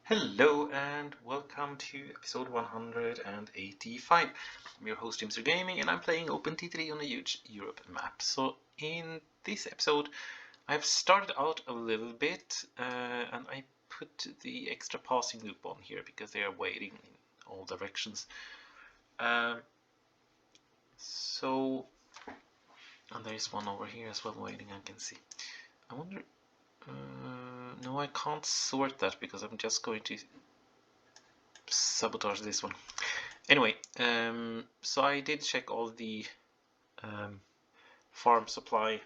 Hello and welcome to episode 185. I'm your host Mr. Gaming and I'm playing OTTD on a huge Europe map. So in this episode I've started out a little bit and I put the extra passing loop on here because they are waiting in all directions. And there's one over here as well waiting, I can see. I wonder... no, I can't sort that because I'm just going to sabotage this one. Anyway, so I did check all the farm supply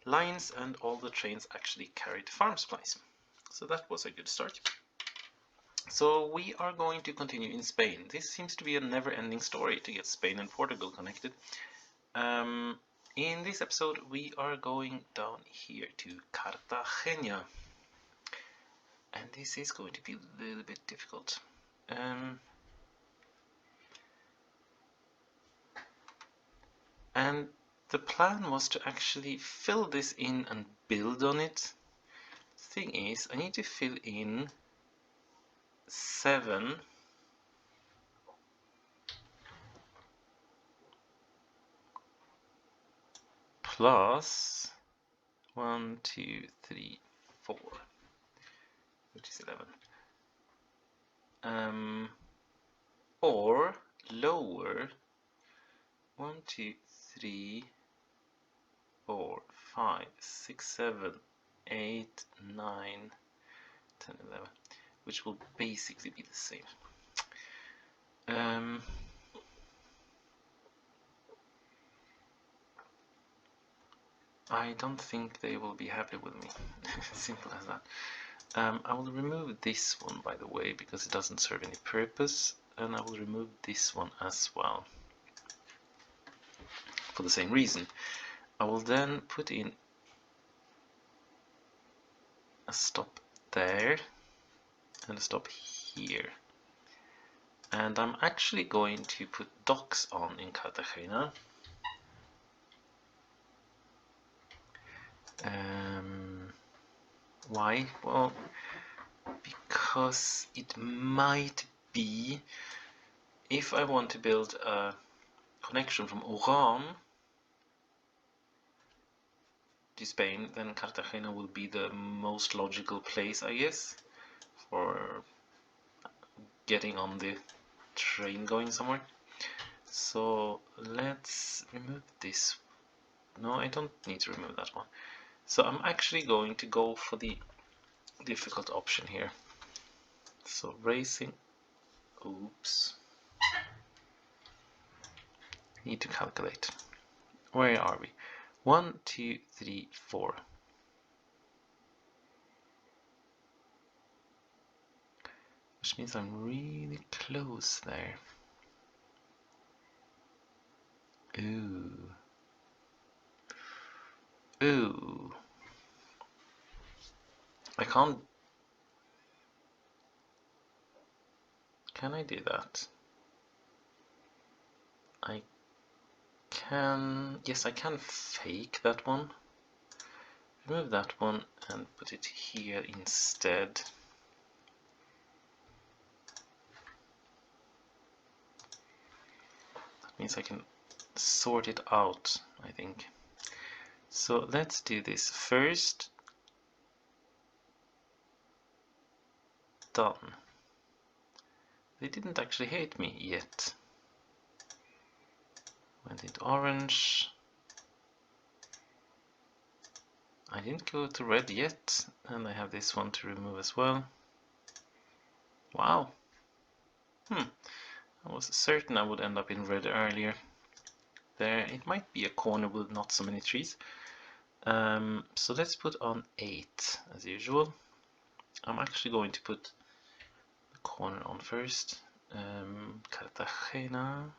lines and all the trains actually carried farm supplies. So that was a good start. So we are going to continue in Spain. This seems to be a never-ending story to get Spain and Portugal connected. In this episode we are going down here to Cartagena. And this is going to be a little bit difficult. And the plan was to actually fill this in and build on it. The thing is, I need to fill in 7 plus 1, 2, 3, 4, which is 11. Or lower 1, 2, 3, 4, 5, 6, 7, 8, 9, 10, 11, which will basically be the same. I don't think they will be happy with me. Simple as that. I will remove this one, by the way, because it doesn't serve any purpose, and I will remove this one as well for the same reason. I will then put in a stop there and a stop here, and I'm actually going to put docks on in Cartagena. Why? Well, because it might be, if I want to build a connection from Oran to Spain, then Cartagena will be the most logical place, I guess, for getting on the train going somewhere. So let's remove this. No, I don't need to remove that one. So I'm actually going to go for the difficult option here. So racing, oops, need to calculate. Where are we? 1, 2, 3, 4. Which means I'm really close there. Ooh. Ooh. I can't... Can I do that? I can... Yes, I can fake that one. Remove that one and put it here instead. That means I can sort it out, I think. So let's do this first. Done. They didn't actually hate me yet. Went into orange. I didn't go to red yet, and I have this one to remove as well. Wow. I was certain I would end up in red earlier. There, it might be a corner with not so many trees. So let's put on 8 as usual. I'm actually going to put the corner on first. Cartagena,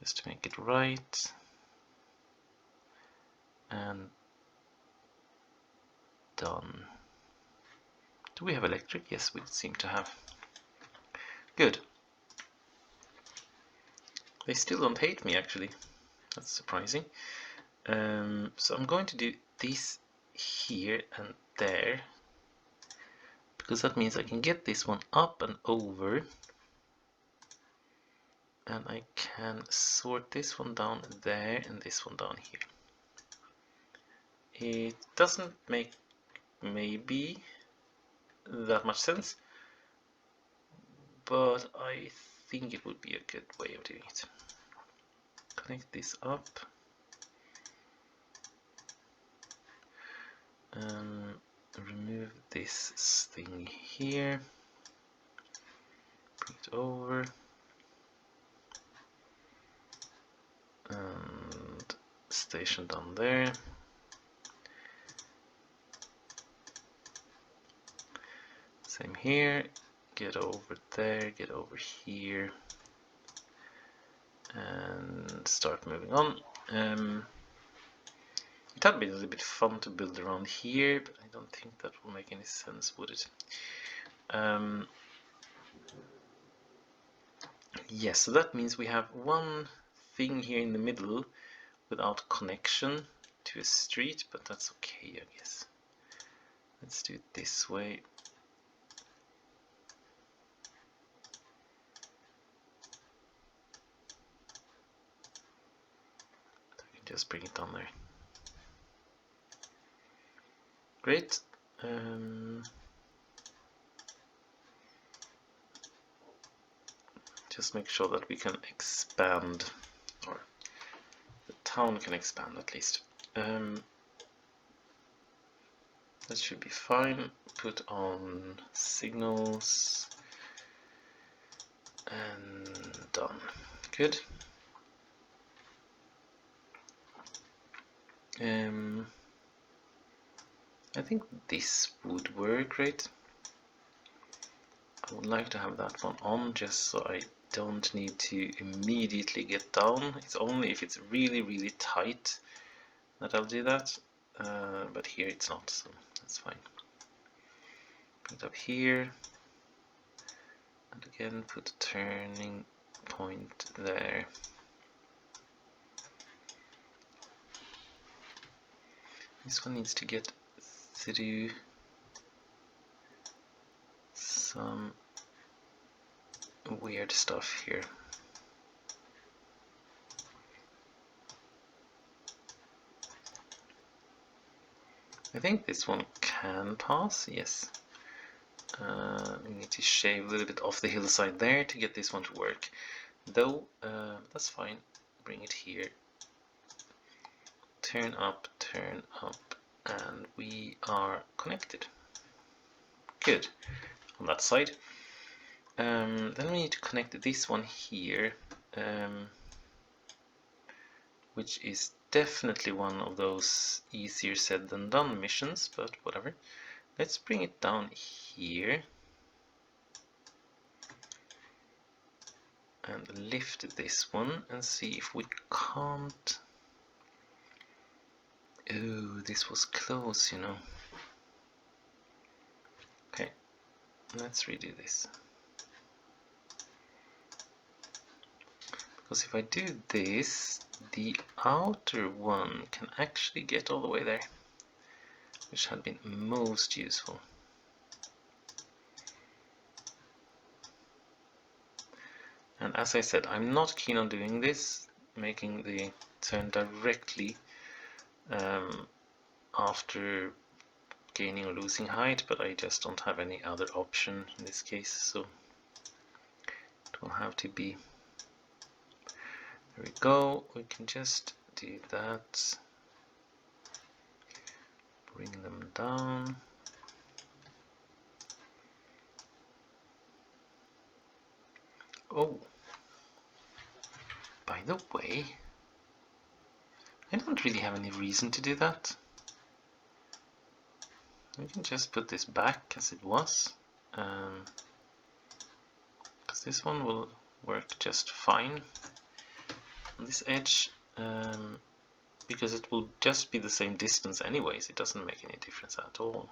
just to make it right. And done. Do we have electric? Yes, we seem to have. Good. They still don't hate me, actually. That's surprising. So I'm going to do this here and there, because that means I can get this one up and over, and I can sort this one down there and this one down here. It doesn't make maybe that much sense, but I think it would be a good way of doing it. Connect this up. Remove this thing here. Bring it over. And station down there. Same here. Get over there, get over here. And start moving on. It had been a little bit fun to build around here, but I don't think that will make any sense, would it? Yes, so that means we have one thing here in the middle without connection to a street, but that's okay, I guess. Let's do it this way. I can just bring it down there. Great. Just make sure that we can expand, or the town can expand at least. That should be fine. Put on signals and done. Good. I think this would work, right? I would like to have that one on just so I don't need to immediately get down. It's only if it's really, really tight that I'll do that. But here it's not, so that's fine. Put it up here. And again, put a turning point there. This one needs to get through some weird stuff here. I think this one can pass, yes. We need to shave a little bit off the hillside there to get this one to work. Though, that's fine. Bring it here. Turn up, and we are connected. Good. On that side. Then we need to connect this one here, which is definitely one of those easier said than done missions, but whatever. Let's bring it down here and lift this one and see if we can't. Oh, this was close, you know. Okay, let's redo this. Because if I do this, the outer one can actually get all the way there, which had been most useful. And as I said, I'm not keen on doing this, making the turn directly after gaining or losing height, but I just don't have any other option in this case, so it will have to be. There we go, we can just do that. Bring them down. Oh, by the way, I don't really have any reason to do that. We can just put this back as it was, because this one will work just fine on this edge, because it will just be the same distance anyways. It doesn't make any difference at all.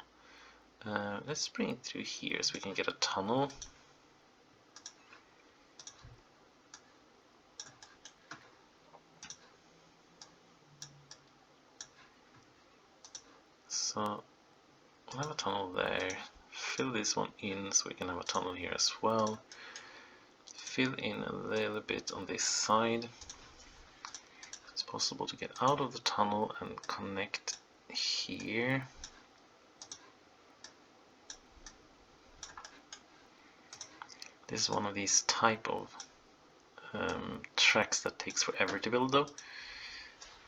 Let's bring it through here so we can get a tunnel. So we'll have a tunnel there fill this one in so we can have a tunnel here as well. Fill in a little bit on this side. It's possible to get out of the tunnel and connect here. This is one of these type of tracks that takes forever to build though,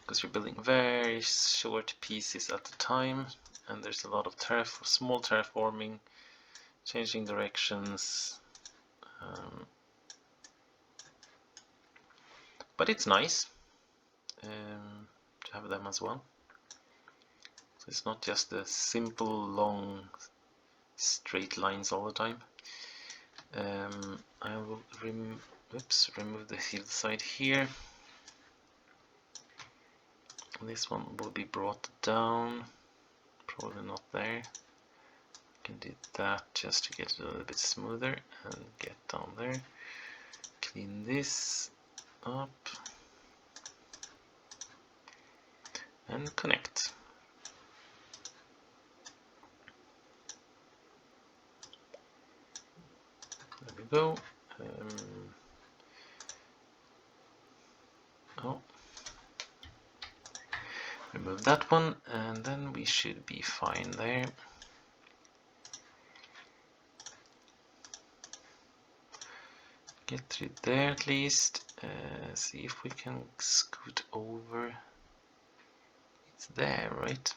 because you're building very short pieces at a time, and there's a lot of small terraforming, changing directions, but it's nice to have them as well. So it's not just the simple long straight lines all the time. I will remove the hillside here. This one will be brought down, probably not there. Can do that just to get it a little bit smoother and get down there. Clean this up and connect. There we go. Remove that one, and then we should be fine there. Get through there at least. See if we can scoot over. It's there, right?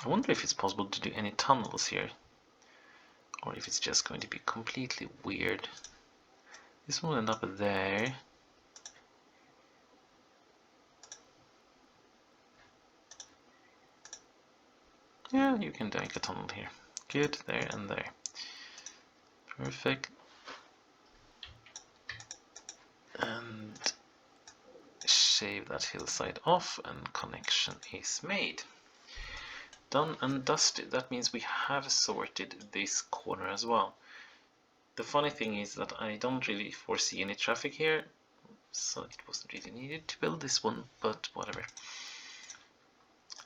I wonder if it's possible to do any tunnels here, or if it's just going to be completely weird. This one will end up there. Yeah, you can make a tunnel here. Good, there and there. Perfect. And shave that hillside off, and connection is made. Done and dusted. That means we have sorted this corner as well. The funny thing is that I don't really foresee any traffic here, so it wasn't really needed to build this one, but whatever.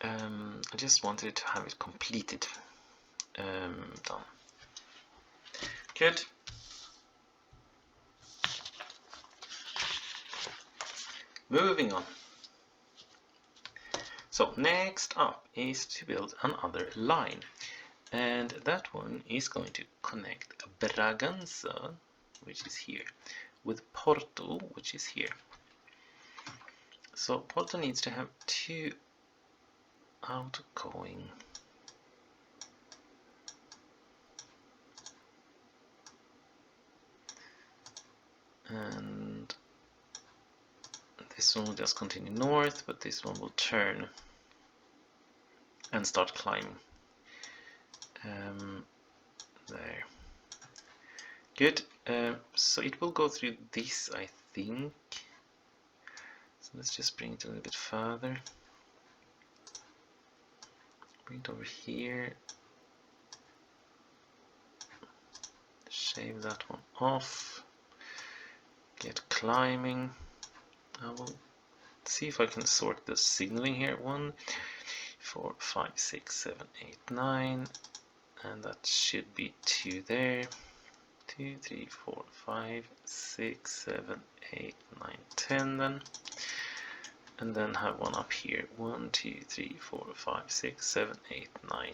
I just wanted to have it completed. Done. Good. Moving on. So next up is to build another line, and that one is going to connect Bragança, which is here, with Porto, which is here. So Porto needs to have two outgoing and this one will just continue north, but this one will turn and start climbing. There. Good. So it will go through this, I think. So let's just bring it a little bit further. Bring it over here. Shave that one off. Get climbing. I will see if I can sort the signaling here. 1, 4, 5, 6, 7, 8, 9, and that should be 2 there. 2, 3, 4, 5, 6, 7, 8, 9, 10 then. And then have one up here. 1, 2, 3, 4, 5, 6, 7, 8, 9.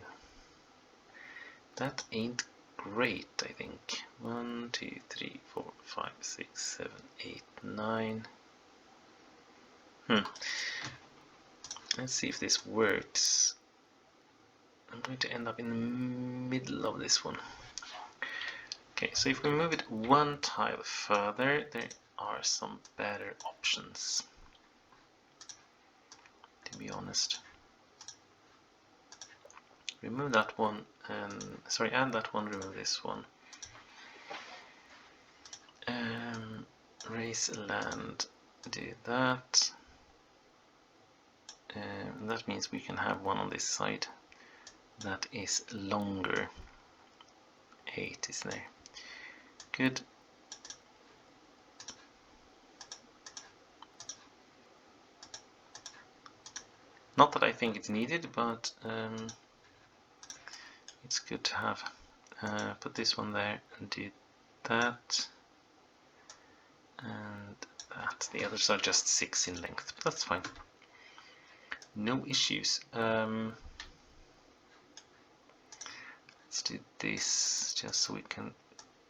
That ain't great, I think. 1, 2, 3, 4, 5, 6, 7, 8, 9. Let's see if this works. I'm going to end up in the middle of this one. Okay, so if we move it one tile further, there are some better options, to be honest. Remove that one, and sorry, add that one, remove this one. Raise land, do that. That means we can have one on this side that is longer. 8 is there. Good. Not that I think it's needed, but it's good to have. Put this one there and do that and that. The others are just 6 in length, but that's fine. No issues. Let's do this just so we can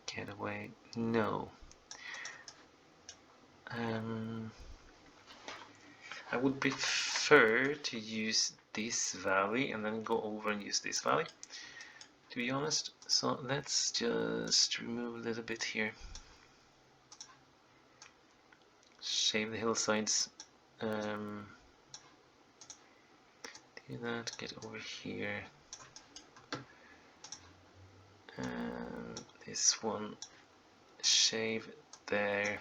get away. No. I would prefer to use this valley and then go over and use this valley, to be honest. So let's just remove a little bit here. Shave the hillsides. Do that, get over here. And this one, shave there.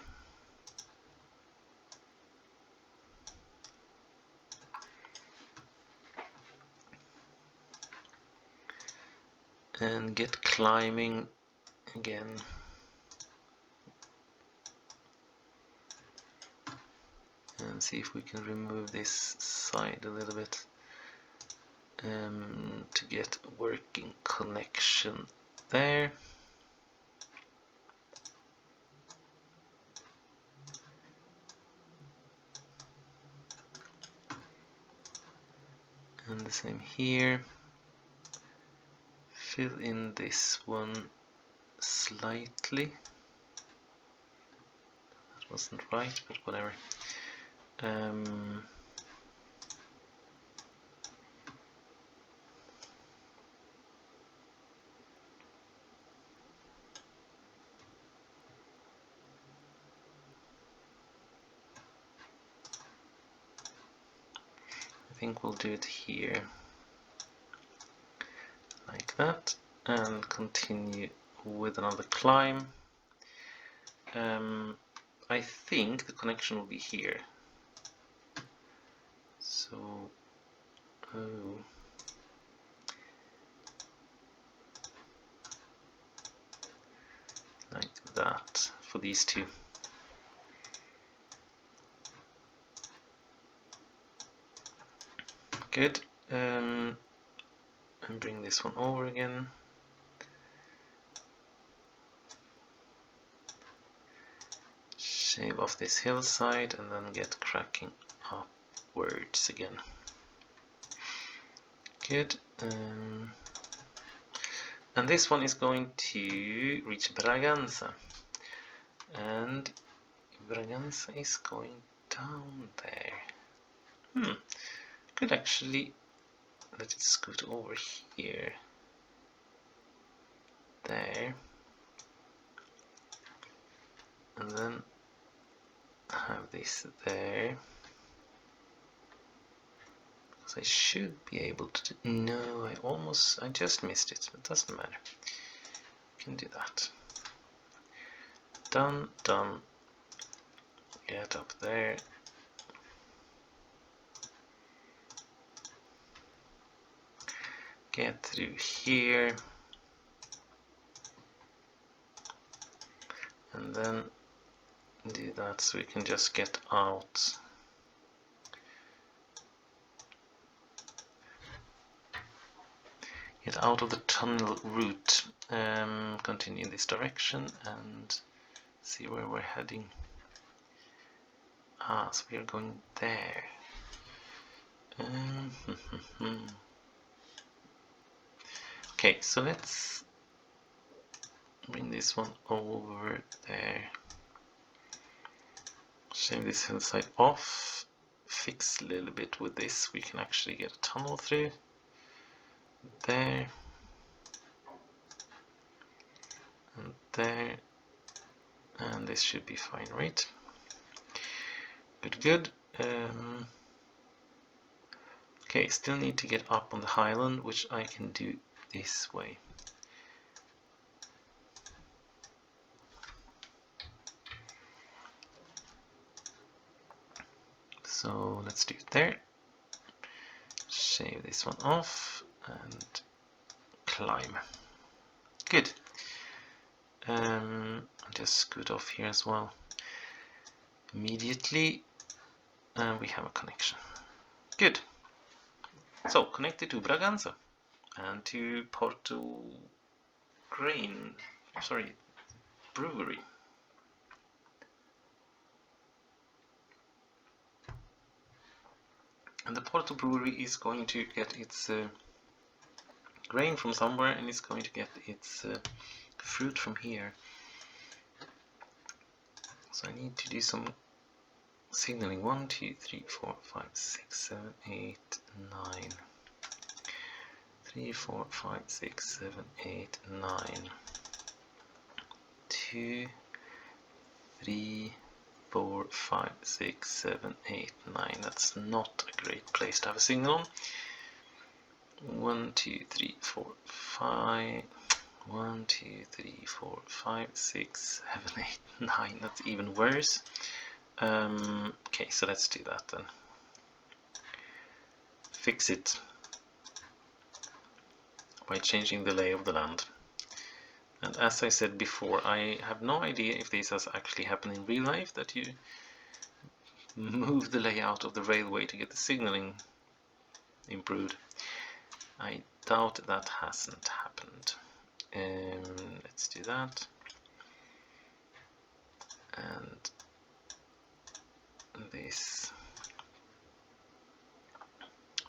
And get climbing again. And see if we can remove this side a little bit to get working connection there. And the same here. Fill in this one slightly. That wasn't right, but whatever. I think we'll do it here like that and continue with another climb. I think the connection will be here. So, like that for these two. Good. And bring this one over again. Shave off this hillside and then get cracking upwards again. Good. And this one is going to reach Bragança. And Bragança is going down there. Could actually let it scoot over here. There. And then have this there. Because I should be able to do, no, I just missed it, but it doesn't matter. You can do that. Done, done. Get up there. Get through here. And then do that so we can just get out. Get out of the tunnel route. Continue in this direction and see where we're heading. So we are going there. Okay, so let's bring this one over there. Shave this hillside off. Fix a little bit with this. We can actually get a tunnel through. There. And there. And this should be fine, right? Good, good. Okay, still need to get up on the highland, which I can do this way. So let's do it there. Shave this one off and climb. Good. I'll just scoot off here as well. Immediately, we have a connection. Good. So connected to Bragança. and to Porto Brewery. And the Porto Brewery is going to get its grain from somewhere, and it's going to get its fruit from here. So I need to do some signaling. 1, 2, 3, 4, 5, 6, 7, 8, 9. 3, 4, 5, 6, 7, 8, 9. 2, 3, 4, 5, 6, 7, 8, 9. That's not a great place to have a signal on. 1, 2, 3, 4, 5. 1, 2, 3, 4, 5, 6, 7, 8, 9. That's even worse. Okay, so let's do that then. Fix it by changing the lay of the land. And as I said before, I have no idea if this has actually happened in real life, that you move the layout of the railway to get the signaling improved. I doubt that hasn't happened. Let's do that. And this.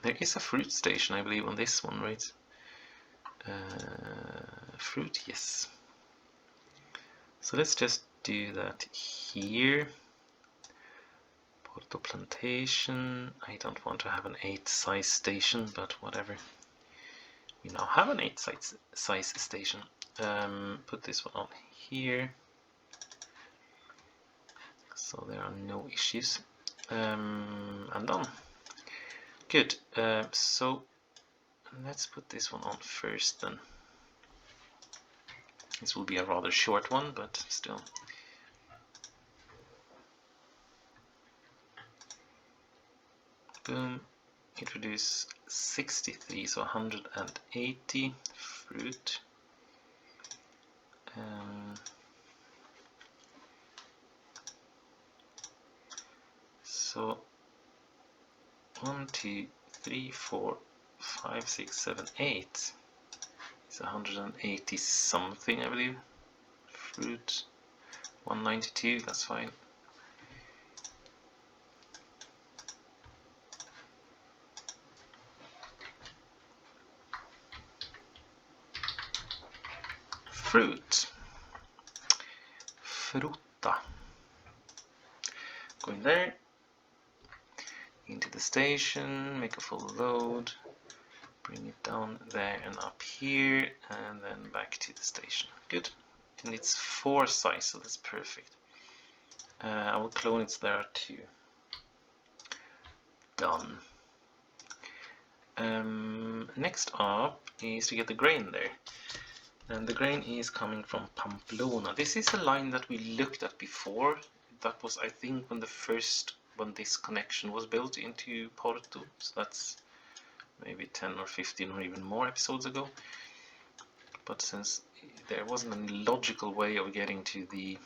There is a fruit station, I believe, on this one, right? Fruit, yes. So let's just do that here. Porto Plantation. I don't want to have an 8 size station, but whatever. We now have an 8 size station. Put this one on here. So there are no issues. And done. Good. So let's put this one on first then. This will be a rather short one, but still. Boom. Introduce 63, so 180 fruit. So 1, 2, 3, 4, 5, 6, 7, 8. It's 180 something, I believe. Fruit 192, that's fine. Fruit. Frutta. Go in there. Into the station, make a full load. Bring it down there and up here, and then back to the station. Good. And it's 4 size, so that's perfect. I will clone it there too. Done. Next up is to get the grain there. And the grain is coming from Pamplona. This is a line that we looked at before. That was, I think, when this connection was built into Porto. So that's maybe 10 or 15 or even more episodes ago. But since there wasn't any logical way of getting to the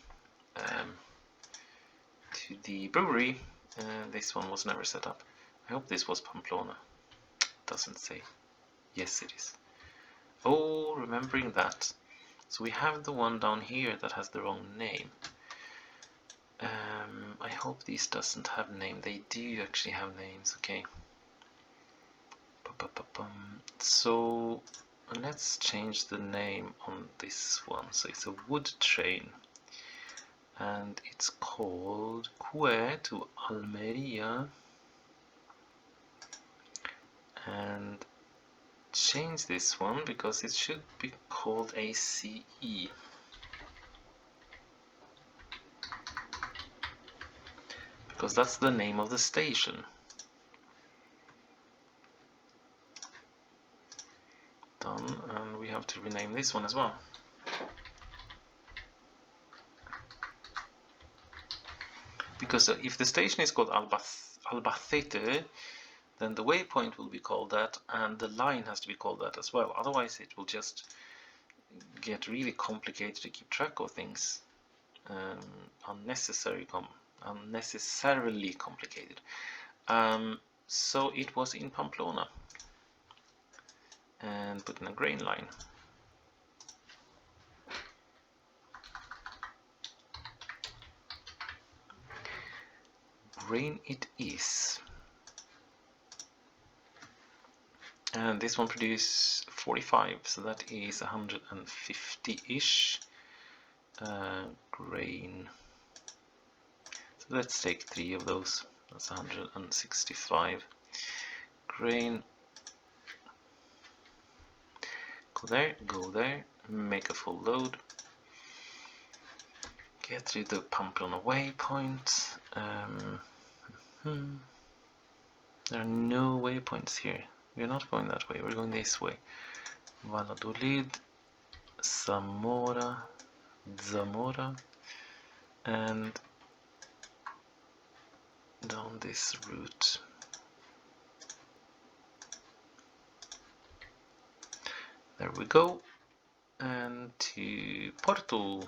brewery, this one was never set up. I hope this was Pamplona. Doesn't say. Yes, it is. Oh, remembering that. So we have the one down here that has the wrong name. I hope these doesn't have name. They do actually have names. Okay. So let's change the name on this one. So it's a wood train, and it's called Almeria, and change this one because it should be called ACE, because that's the name of the station. Done, and we have to rename this one as well. Because if the station is called Albacete, then the waypoint will be called that, and the line has to be called that as well. Otherwise it will just get really complicated to keep track of things. Unnecessarily complicated. So it was in Pamplona. and put in a grain line. Grain it is. And this one produces 45, so that is 150-ish grain. So let's take 3 of those. That's 165 grain. Go there, make a full load. Get to the Pamplona waypoint. There are no waypoints here. We're not going that way, we're going this way. Valladolid, Zamora, and down this route. There we go. And to Porto.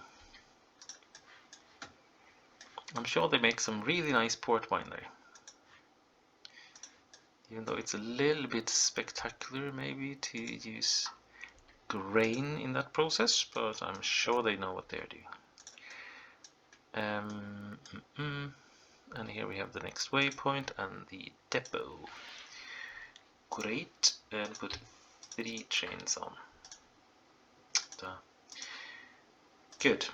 I'm sure they make some really nice port wine there. Even though it's a little bit spectacular maybe to use grain in that process, but I'm sure they know what they're doing. And here we have the next waypoint and the depot. Great, and put 3 trains on. Good.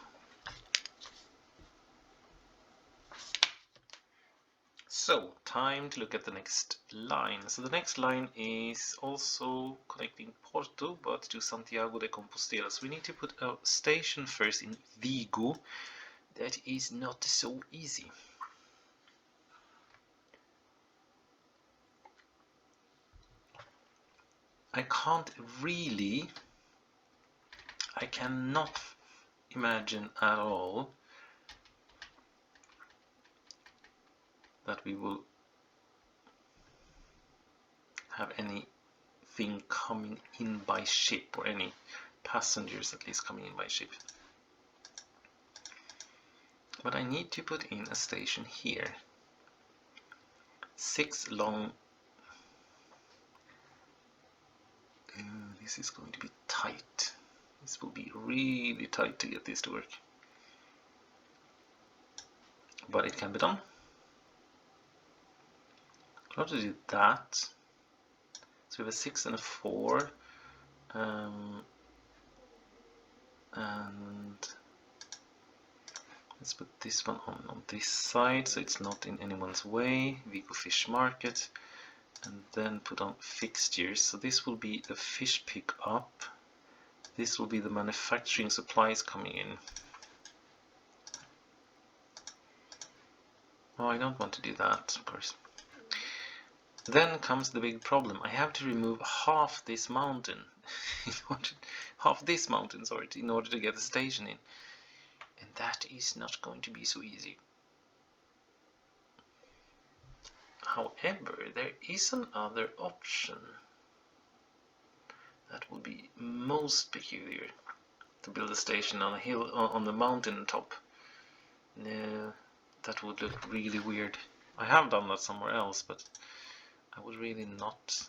So, time to look at the next line. So the next line is also connecting Porto, but to Santiago de Compostela. So we need to put a station first in Vigo. That is not so easy. I cannot imagine at all that we will have anything coming in by ship, or any passengers at least coming in by ship. But I need to put in a station here. 6 long. This is going to be tight. This will be really tight to get this to work. But it can be done. How to do that? So we have a 6 and a 4. And let's put this one on this side so it's not in anyone's way. Vigo Fish Market. And then put on fixtures. So this will be the fish pick up. This will be the manufacturing supplies coming in. Oh, I don't want to do that, of course. Then comes the big problem. I have to remove half this mountain, in order to get the station in. And that is not going to be so easy. However, there is another option that will be most peculiar. To build a station on a hill, on the mountain top. No, that would look really weird. I have done that somewhere else, but I would really not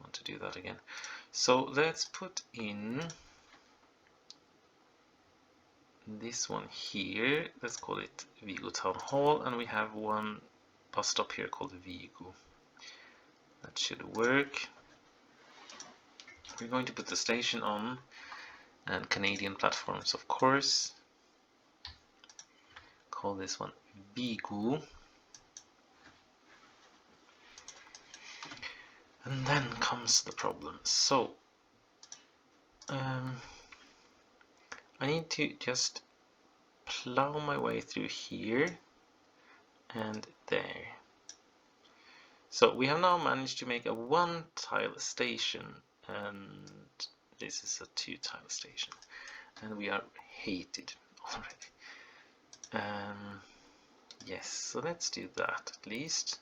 want to do that again. So let's put in this one here. Let's call it Vigo Town Hall, and we have one bus stop here called Vigo. That should work. We're going to put the station on, and Canadian platforms, of course. Call this one Vigo. And then comes the problem. So I need to just plow my way through here and there. So we have now managed to make a 1-tile station, and this is a 2-tile station, and we are hated already. Yes, so let's do that at least.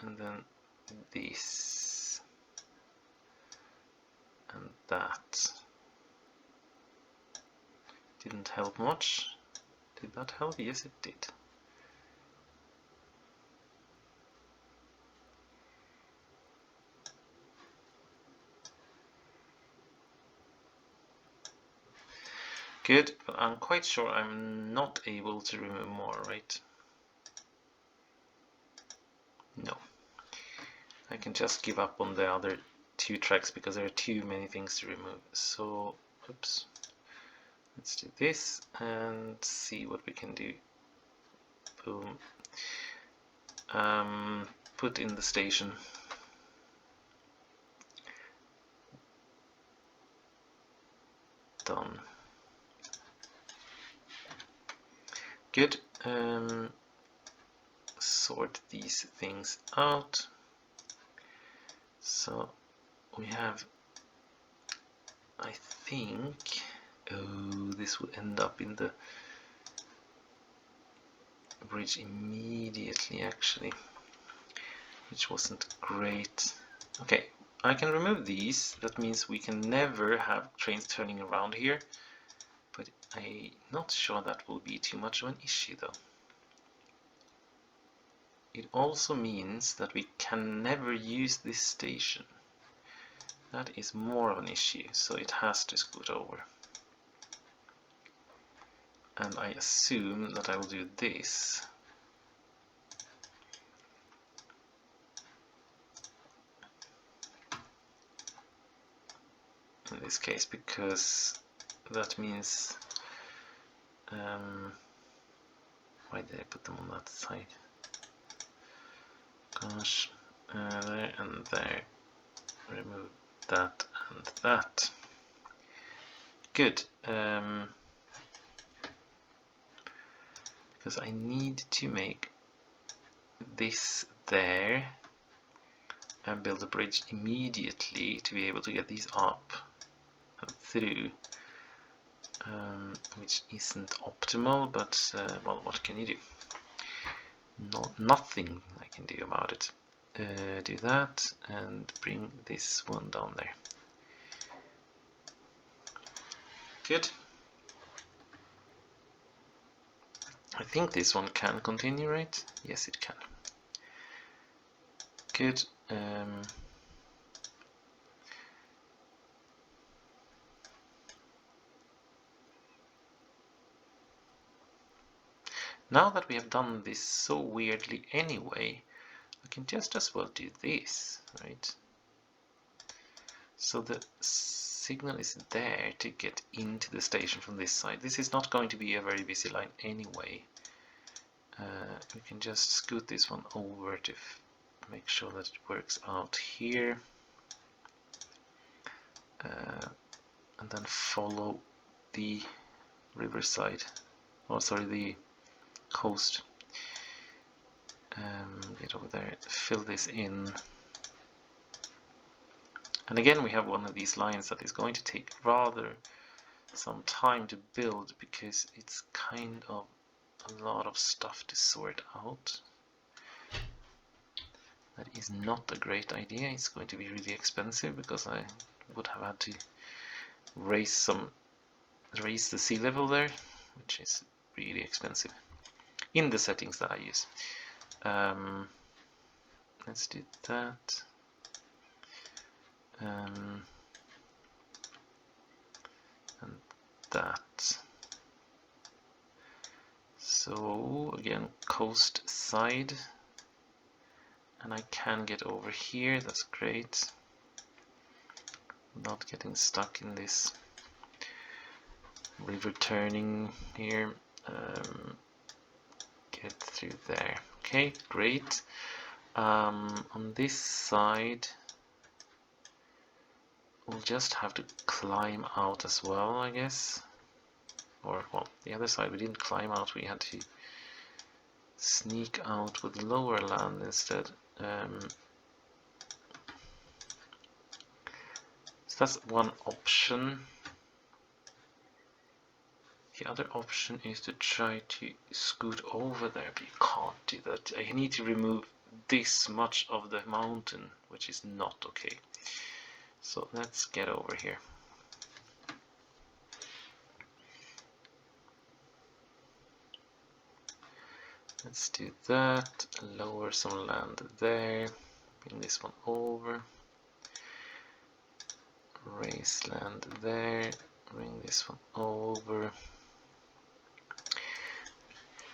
And then this and that. Didn't help much. Did that help? Yes, it did. Good, but I'm quite sure I'm not able to remove more, right? No. I can just give up on the other 2 tracks because there are too many things to remove. So, oops. Let's do this and see what we can do. Boom. Put in the station. Done. Good. Sort these things out. So we have, I think, oh, this will end up in the bridge immediately, actually, which wasn't great. Okay, I can remove these. That means we can never have trains turning around here, but I'm not sure that will be too much of an issue though. It also means that we can never use this station. That is more of an issue, so it has to scoot over. And I assume that I will do this. In this case, because that means why did I put them on that side? Gosh, there and there. Remove that and that. Good. Because I need to make this there and build a bridge immediately to be able to get these up and through, which isn't optimal, but well, what can you do? Nothing I can do about it. Do that and bring this one down there. Good. I think this one can continue, right? Yes, it can. Good. Now that we have done this so weirdly anyway, I can just as well do this, right? So the signal is there to get into the station from this side. This is not going to be a very busy line anyway. We can just scoot this one over to make sure that it works out here. And then follow the riverside, or sorry, the coast. Get over there, fill this in. And again, we have one of these lines that is going to take rather some time to build because it's kind of a lot of stuff to sort out. That is not a great idea. It's going to be really expensive because I would have had to raise the sea level there, which is really expensive in the settings that I use. Let's do that. And that. So again, coast side, and I can get over here. That's great. Not getting stuck in this river turning here. Get through there. Okay, great. On this side, we'll just have to climb out as well, I guess. Or, well, the other side we didn't climb out, we had to sneak out with lower land instead. So that's one option. The other option is to try to scoot over there, but you can't do that. I need to remove this much of the mountain, which is not okay. So let's get over here. Let's do that, lower some land there, bring this one over, raise land there, bring this one over.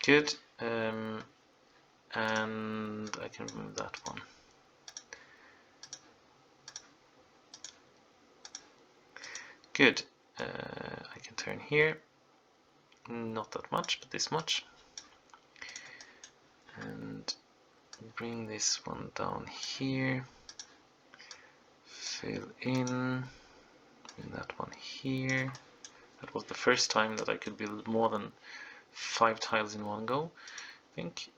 Good. And I can remove that one. Good. I can turn here. Not that much, but this much. And bring this one down here. Fill in. Bring that one here. That was the first time that I could build more than 5 tiles in one go, I think.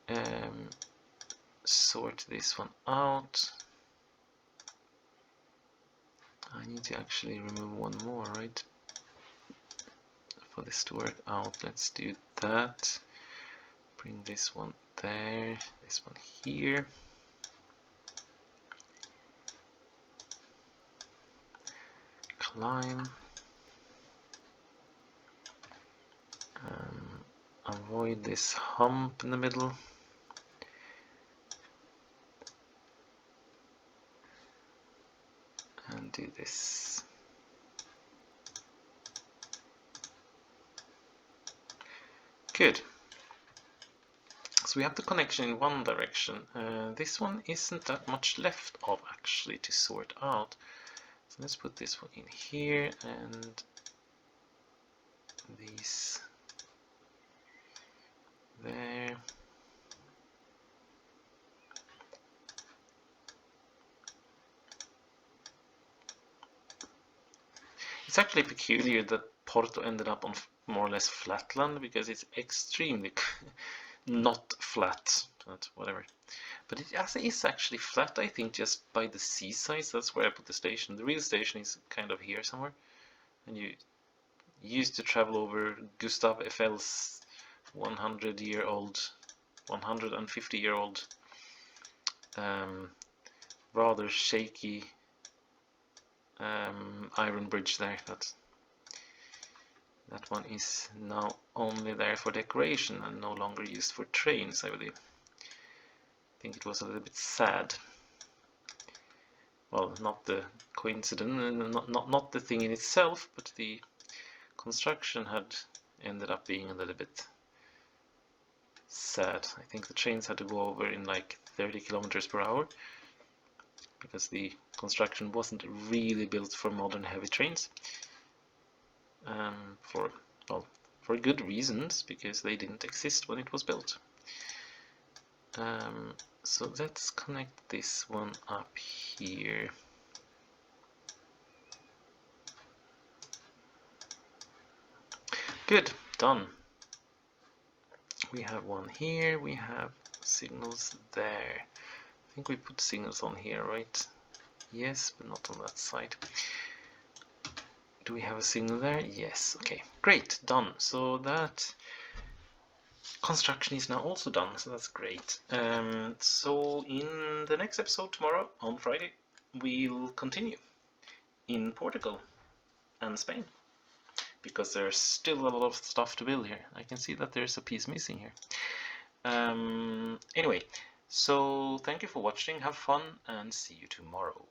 Sort this one out. I need to actually remove one more, right? For this to work out, let's do that. Bring this one there, this one here. Climb. Avoid this hump in the middle. And do this. Good. So we have the connection in one direction. This one isn't that much left of actually to sort out. So let's put this one in here and these there. It's actually peculiar that Porto ended up on more or less flat land, because it's extremely not flat, but whatever. But it is actually flat, I think, just by the seaside. That's where I put the station. The real station is kind of here somewhere. And you used to travel over Gustav Eiffel's 150-year-old rather shaky iron bridge there. That one is now only there for decoration and no longer used for trains, I believe. I think it was a little bit sad. Well, not the coincidence, not the thing in itself, but the construction had ended up being a little bit sad. I think the trains had to go over in like 30 kilometers per hour, because the construction wasn't really built for modern heavy trains. For good reasons, because they didn't exist when it was built. So let's connect this one up here. Good, done. We have one here, we have signals there. I think we put signals on here, right? Yes, but not on that side. Do we have a signal there? Yes, okay, great, done. So that construction is now also done, so that's great. So in the next episode tomorrow, on Friday, we'll continue in Portugal and Spain, because there's still a lot of stuff to build here. I can see that there's a piece missing here. Anyway, so thank you for watching, have fun, and see you tomorrow.